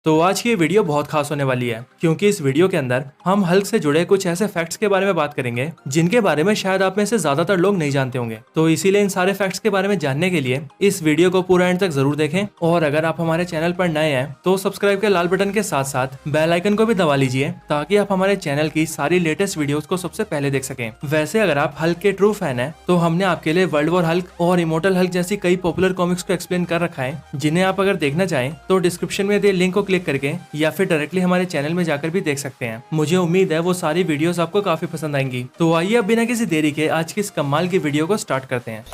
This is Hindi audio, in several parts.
तो आज की ये वीडियो बहुत खास होने वाली है क्योंकि इस वीडियो के अंदर हम हल्क से जुड़े कुछ ऐसे फैक्ट्स के बारे में बात करेंगे जिनके बारे में शायद आप में से ज्यादातर लोग नहीं जानते होंगे। तो इसीलिए इन सारे फैक्ट्स के बारे में जानने के लिए इस वीडियो को पूरा एंड तक जरूर देखें। और अगर आप हमारे चैनल पर नए हैं तो सब्सक्राइब के लाल बटन के साथ साथ बेल आइकन को भी दबा लीजिए ताकि आप हमारे चैनल की सारी लेटेस्ट वीडियोस को सबसे पहले देख सकें। वैसे अगर आप हल्क के ट्रू फैन हैं तो हमने आपके लिए वर्ल्ड वॉर हल्क और इमोर्टल हल्क जैसी कई पॉपुलर कॉमिक्स को एक्सप्लेन कर रखा है, जिन्हें आप अगर देखना चाहें तो डिस्क्रिप्शन में दिए लिंक को क्लिक करके या फिर डायरेक्टली हमारे चैनल में जाकर भी देख सकते हैं। मुझे उम्मीद है वो सारी वीडियोस आपको काफी पसंद आएंगी। तो आइए अब बिना किसी देरी के आज की इस कमाल की वीडियो को स्टार्ट करते हैं।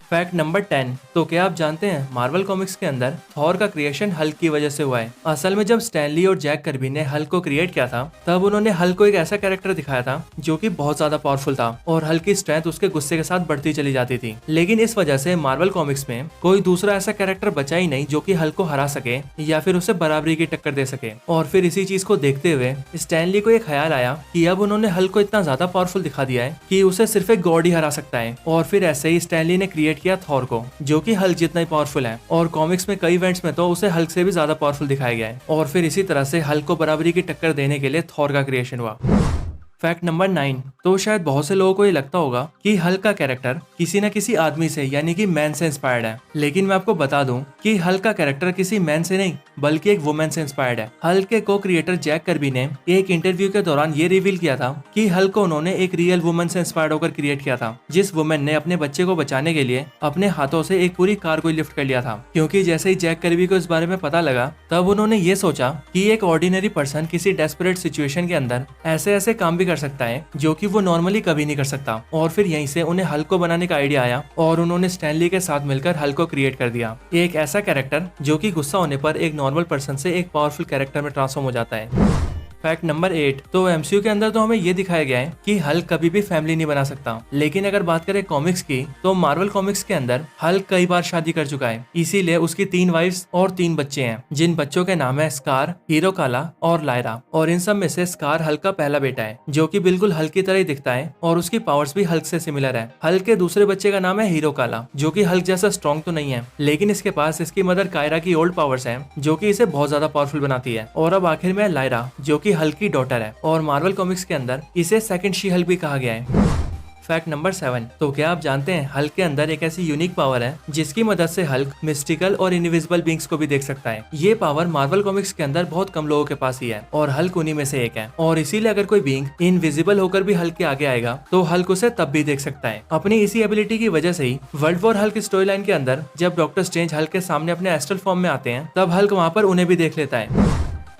Fact number 10। तो क्या आप जानते हैं मार्वल कॉमिक्स के अंदर थॉर का क्रिएशन हल्क की वजह से हुआ है। असल में जब स्टैनली और जैक कर्बी ने हल्क को क्रिएट किया था तब उन्होंने हल्क को एक ऐसा कैरेक्टर दिखाया था जो कि बहुत ज्यादा पावरफुल था और हल्क की स्ट्रेंथ उसके गुस्से के साथ बढ़ती चली जाती थी। लेकिन इस वजह से मार्वल कॉमिक्स में कोई दूसरा ऐसा कैरेक्टर बचा ही नहीं जो कि हल्क को हरा सके या फिर उसे बराबरी की टक्कर दे सके। और फिर इसी चीज को देखते हुए स्टैनली को एक ख्याल आया कि अब उन्होंने हल्क को इतना ज्यादा पावरफुल दिखा दिया है कि उसे सिर्फ एक गॉड ही हरा सकता है। और फिर ऐसे ही स्टैनली ने क्रिएट किया थॉर को, जो कि हल्क जितना ही पावरफुल है और कॉमिक्स में कई इवेंट्स में तो उसे हल्क से भी ज्यादा पावरफुल दिखाया गया है। और फिर इसी तरह से हल्क को बराबरी की टक्कर देने के लिए थॉर का क्रिएशन हुआ। Fact number 9। तो शायद बहुत से लोगों को ये लगता होगा कि हल्क का कैरेक्टर किसी न किसी आदमी से यानी कि मैन से इंस्पायर्ड है, लेकिन मैं आपको बता दूं कि हल्क का कैरेक्टर किसी मैन से नहीं बल्कि एक वुमेन से इंस्पायर्ड है। हल्क के को क्रिएटर जैक कर्बी ने एक इंटरव्यू के दौरान ये रिवील किया था कि हल्क को उन्होंने एक रियल वुमन से इंस्पायर्ड होकर क्रिएट किया था, जिस वुमेन ने अपने बच्चे को बचाने के लिए अपने हाथों से एक पूरी कार को लिफ्ट कर लिया था। क्योंकि जैसे ही जैक कर्बी को इस बारे में पता लगा तब उन्होंने ये सोचा कि एक ऑर्डिनरी पर्सन किसी डेस्परेट सिचुएशन के अंदर ऐसे ऐसे काम भी कर सकता है जो कि वो नॉर्मली कभी नहीं कर सकता। और फिर यहीं से उन्हें हल्क को बनाने का आइडिया आया और उन्होंने स्टैनली के साथ मिलकर हल्क को क्रिएट कर दिया, एक ऐसा कैरेक्टर जो कि गुस्सा होने पर एक नॉर्मल पर्सन से एक पावरफुल कैरेक्टर में ट्रांसफॉर्म हो जाता है। Fact number 8। तो एमसीयू के अंदर तो हमें ये दिखाया गया है कि हल्क कभी भी फैमिली नहीं बना सकता, लेकिन अगर बात करें कॉमिक्स की तो मार्वल कॉमिक्स के अंदर हल्क कई बार शादी कर चुका है। इसीलिए उसकी 3 वाइफ्स और 3 बच्चे हैं, जिन बच्चों के नाम है स्कार, हीरो काला और लायरा। और इन सब में से स्कार हल्क का पहला बेटा है जो कि बिल्कुल हल्क की तरह ही दिखता है और उसकी पावर्स भी हल्क से सिमिलर है। हल्क के दूसरे बच्चे का नाम है हीरो काला, जो कि हल्क जैसा स्ट्रॉन्ग तो नहीं है, लेकिन इसके पास इसकी मदर कायरा की ओल्ड पावर्स है जो कि इसे बहुत ज्यादा पावरफुल बनाती है। और अब आखिर में लायरा जो कि हल्क की डॉटर है और मार्वल कॉमिक्स के अंदर इसे सेकंड शी हल्क भी कहा गया है। Fact number 7। तो क्या आप जानते हैं हल्क के अंदर एक ऐसी यूनिक पावर है जिसकी मदद से हल्क मिस्टिकल और इनविजिबल बींग्स को भी देख सकता है। ये पावर मार्वल कॉमिक्स के अंदर बहुत कम लोगों के पास ही है और हल्क उन्हीं में से एक है। और इसीलिए अगर कोई बींग इनविजिबल होकर भी हल्क के आगे आएगा तो हल्क उसे तब भी देख सकता है। अपनी इसी एबिलिटी की वजह से ही world war Hulk story line के अंदर जब डॉक्टर स्ट्रेंज हल्क के सामने अपने एस्ट्रल फॉर्म में आते हैं तब हल्क वहाँ पर उन्हें भी देख लेता है।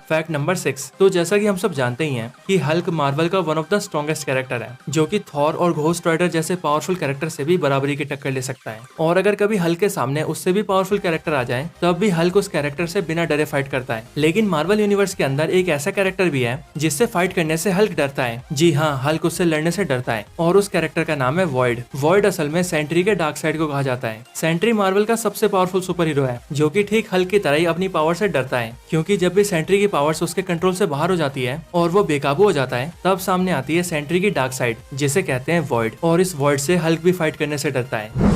Fact number 6। तो जैसा कि हम सब जानते ही हैं कि हल्क मार्वल का one of the strongest character है, जो कि थॉर और घोस्ट राइडर जैसे पावरफुल कैरेक्टर से भी बराबरी की टक्कर ले सकता है। और अगर कभी हल्क के सामने उससे भी पावरफुल कैरेक्टर आ जाए तब भी हल्क उस कैरेक्टर से बिना डरे फाइट करता है। लेकिन मार्वल यूनिवर्स के अंदर एक ऐसा कैरेक्टर भी है जिससे फाइट करने से हल्क डरता है। जी हाँ, हल्क उससे लड़ने से डरता है और उस कैरेक्टर का नाम है वॉइड। वॉइड असल में सेंट्री के डार्क साइड को कहा जाता है। सेंट्री मार्वल का सबसे पावरफुल सुपर हीरो है जो कि ठीक हल्क की तरह ही अपनी पावर से डरता है, क्योंकि जब भी सेंट्री की पावर्स उसके कंट्रोल से बाहर हो जाती है और वो बेकाबू हो जाता है तब सामने आती है सेंट्री की डार्क साइड जिसे कहते हैं वॉइड, और इस वॉइड से हल्क भी फाइट करने से डरता है।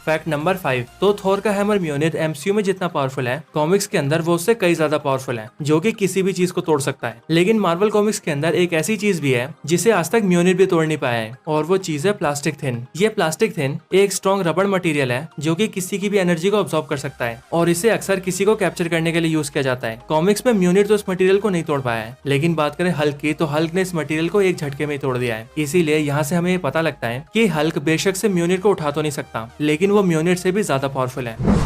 Fact number 5। तो थॉर का हैमर म्योनिर एमसीयू में जितना पावरफुल है कॉमिक्स के अंदर वो उससे कई ज्यादा पावरफुल है, जो कि किसी भी चीज को तोड़ सकता है। लेकिन मार्वल कॉमिक्स के अंदर एक ऐसी चीज भी है जिसे आज तक म्योनिर भी तोड़ नहीं पाया है और वो चीज है प्लास्टिक थिन। ये प्लास्टिक थिन एक स्ट्रॉन्ग रबड़ मटेरियल है जो कि किसी की भी एनर्जी को अब्सॉर्ब कर सकता है और इसे अक्सर किसी को कैप्चर करने के लिए यूज किया जाता है। कॉमिक्स में म्योनिर तो इस मटेरियल को नहीं तोड़ पाया है, लेकिन बात करें हल्क की तो हल्क ने इस मटेरियल को एक झटके में तोड़ दिया है। इसीलिए यहाँ से हमें ये पता लगता है कि हल्क बेशक से म्योनिर को उठा तो नहीं सकता, लेकिन वो म्योनिर से भी ज्यादा पावरफुल है।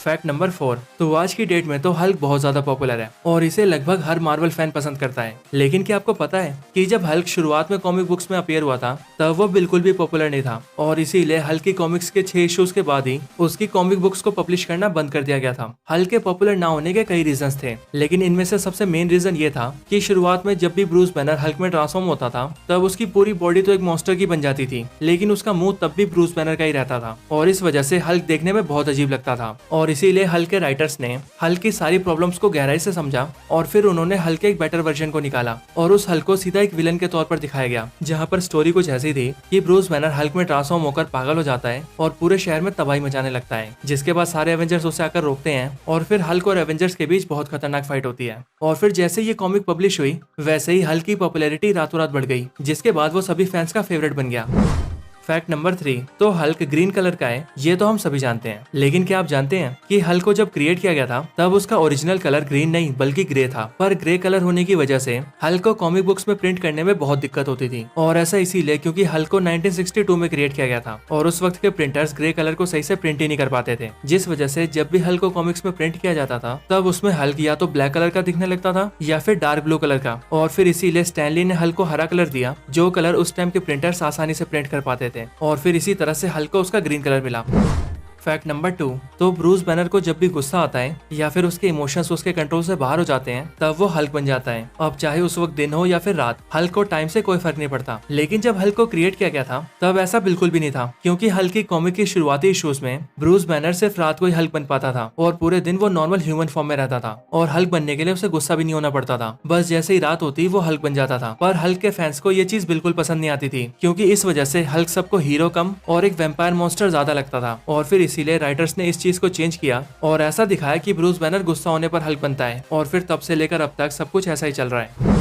Fact number 4। तो आज की डेट में तो हल्क बहुत ज्यादा पॉपुलर है और इसे लगभग हर मार्वल फैन पसंद करता है। लेकिन क्या आपको पता है कि जब हल्क शुरुआत में कॉमिक बुक्स में अपीयर हुआ था तब वो बिल्कुल भी पॉपुलर नहीं था और इसीलिए हल्क की कॉमिक्स के 6 इश्यूज के बाद ही उसकी कॉमिक बुक्स को पब्लिश करना बंद कर दिया गया था। हल्क के पॉपुलर ना होने के कई रीजंस थे, लेकिन इनमें से सबसे मेन रीजन ये था कि शुरुआत में जब भी ब्रूस बैनर हल्क में ट्रांसफॉर्म होता था तब उसकी पूरी बॉडी तो एक मॉन्स्टर की बन जाती थी, लेकिन उसका मुंह तब भी ब्रूस बैनर का ही रहता था और इस वजह से हल्क देखने में बहुत अजीब लगता था। और इसीलिए हल्क के राइटर्स ने हल्क की सारी प्रॉब्लम्स को गहराई से समझा और फिर उन्होंने हल्क के एक बेटर वर्जन को निकाला और उस हल्क को सीधा एक विलन के तौर पर दिखाया गया, जहाँ पर स्टोरी कुछ ऐसी थी कि ब्रूस बैनर हल्क में ट्रांसफॉर्म होकर पागल हो जाता है और पूरे शहर में तबाही मचाने लगता है, जिसके बाद सारे एवेंजर्स उसे आकर रोकते हैं और फिर हल्क और एवेंजर्स के बीच बहुत खतरनाक फाइट होती है। और फिर जैसे ये कॉमिक पब्लिश हुई वैसे ही हल्क की पॉपुलैरिटी रातों रात बढ़ गई, जिसके बाद वो सभी फैंस का फेवरेट बन गया। फैक्ट नंबर 3, तो हल्क ग्रीन कलर का है, ये तो हम सभी जानते हैं, लेकिन क्या आप जानते हैं कि हल्क को जब क्रिएट किया गया था तब उसका ओरिजिनल कलर ग्रीन नहीं बल्कि ग्रे था, पर ग्रे कलर होने की वजह से हल्क को कॉमिक बुक्स में प्रिंट करने में बहुत दिक्कत होती थी। और ऐसा इसीलिए क्योंकि हल्क को 1962 में क्रिएट किया गया था और उस वक्त के प्रिंटर्स ग्रे कलर को सही से प्रिंट ही नहीं कर पाते थे, जिस वजह से जब भी हल्क को कॉमिक्स में प्रिंट किया जाता था तब उसमें हल्क या तो ब्लैक कलर का दिखने लगता था या फिर डार्क ब्लू कलर का। और फिर इसीलिए स्टैनली ने हल्क को हरा कलर दिया, जो कलर उस टाइम के प्रिंटर्स आसानी से प्रिंट कर पाते थे, और फिर इसी तरह से हल्क को उसका ग्रीन कलर मिला। फैक्ट नंबर 2, तो ब्रूस बैनर को जब भी गुस्सा आता है या फिर उसके इमोशंस उसके कंट्रोल से बाहर हो जाते हैं तब वो हल्क बन जाता है। अब चाहे उस वक्त दिन हो या फिर रात, हल्क को टाइम से कोई फर्क नहीं पड़ता। लेकिन जब हल्क को क्रिएट किया गया था तब ऐसा बिल्कुल भी नहीं था, क्योंकि हल्क की कॉमिक की शुरुआती इश्यूज में ब्रूस बैनर सिर्फ रात को ही हल्क बन पाता था और पूरे दिन वो नॉर्मल ह्यूमन फॉर्म में रहता था, और हल्क बनने के लिए उसे गुस्सा भी नहीं होना पड़ता था, बस जैसे ही रात होती वो हल्क बन जाता था। पर हल्क के फैंस को ये चीज बिल्कुल पसंद नहीं आती थी, क्योंकि इस वजह से हल्क सबको हीरो कम और एक वैम्पायर मॉन्स्टर ज्यादा लगता था। और फिर इसीलिए राइटर्स ने इस चीज को चेंज किया और ऐसा दिखाया कि ब्रूस बैनर गुस्सा होने पर हल्क बनता है, और फिर तब से लेकर अब तक सब कुछ ऐसा ही चल रहा है।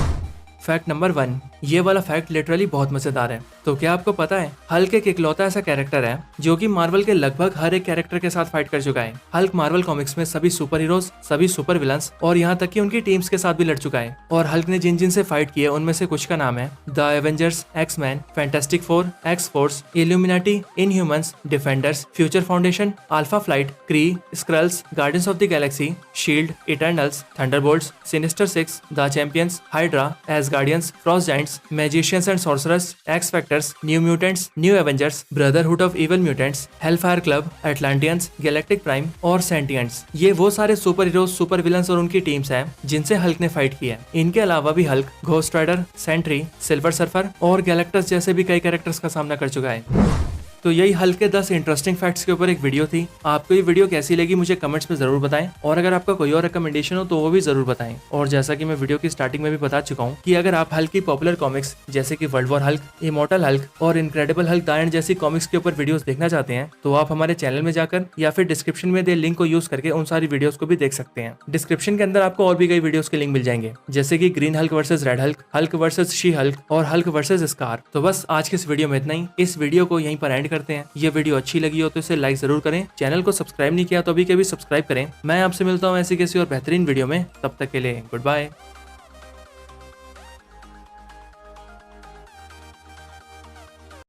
फैक्ट नंबर 1, ये वाला फैक्ट लिटरली बहुत मजेदार है। तो क्या आपको पता है हल्क एक इकलौता ऐसा कैरेक्टर है जो कि मार्वल के लगभग हर एक कैरेक्टर के साथ फाइट कर चुका है। हल्क मार्वल कॉमिक्स में सभी सुपर हीरोज, सभी सुपर विलन्स और यहाँ तक कि उनकी टीम्स के साथ भी लड़ चुका है। और हल्क ने जिन जिन से फाइट किए उनमें से कुछ का नाम है the Avengers, X Men, Fantastic Four, X Force, Illuminati, Inhumans, Defenders, Future Foundation, Alpha Flight, Kree, Skrulls, Guardians of the Galaxy, SHIELD, Eternals, Thunderbolts, Sinister Six, the Champions, Hydra, Asgardians, Frost Giants, Magicians and Sorcerers, X Factors, New Mutants, New Avengers, Brotherhood of Evil Mutants, Hellfire Club, Atlanteans, Galactic Prime और सेंटियंट्स। ये वो सारे सुपर हीरोज, सुपर विलन्स और उनकी टीम्स हैं जिनसे हल्क ने फाइट किया है। इनके अलावा भी Hulk Ghost Rider, Sentry, Silver Surfer और गैलेक्टस जैसे भी कई कैरेक्टर्स का सामना कर चुका है। तो यही हल्क के 10 इंटरेस्टिंग फैक्ट्स के ऊपर एक वीडियो थी। आपको ये वीडियो कैसी लगी मुझे कमेंट्स में जरूर बताएं, और अगर आपका कोई और रिकमेंडेशन हो तो वो भी जरूर बताएं। और जैसा कि मैं वीडियो की स्टार्टिंग में भी बता चुका हूँ कि अगर आप हल्क की पॉपुलर कॉमिक्स जैसे कि world war Hulk, immortal Hulk और इनक्रेडिबल हल्क द एंड जैसी कॉमिक्स के ऊपर वीडियोस देखना चाहते हैं तो आप हमारे चैनल में जाकर या फिर डिस्क्रिप्शन में दे लिंक को यूज करके उन सारी वीडियोस को भी देख सकते हैं। डिस्क्रिप्शन के अंदर आपको और भी कई वीडियोस के लिंक मिल जाएंगे, जैसे कि green Hulk versus red Hulk, Hulk versus she Hulk और हल्क वर्सेस स्कार। तो बस आज के इस वीडियो में इतना ही। इस वीडियो को यहीं पर एंड करते हैं। ये वीडियो अच्छी लगी हो तो इसे लाइक जरूर करें, चैनल को सब्सक्राइब नहीं किया तो अभी के भी सब्सक्राइब करें। मैं आपसे मिलता हूँ ऐसी किसी और बेहतरीन वीडियो में, तब तक के लिए गुड बाय।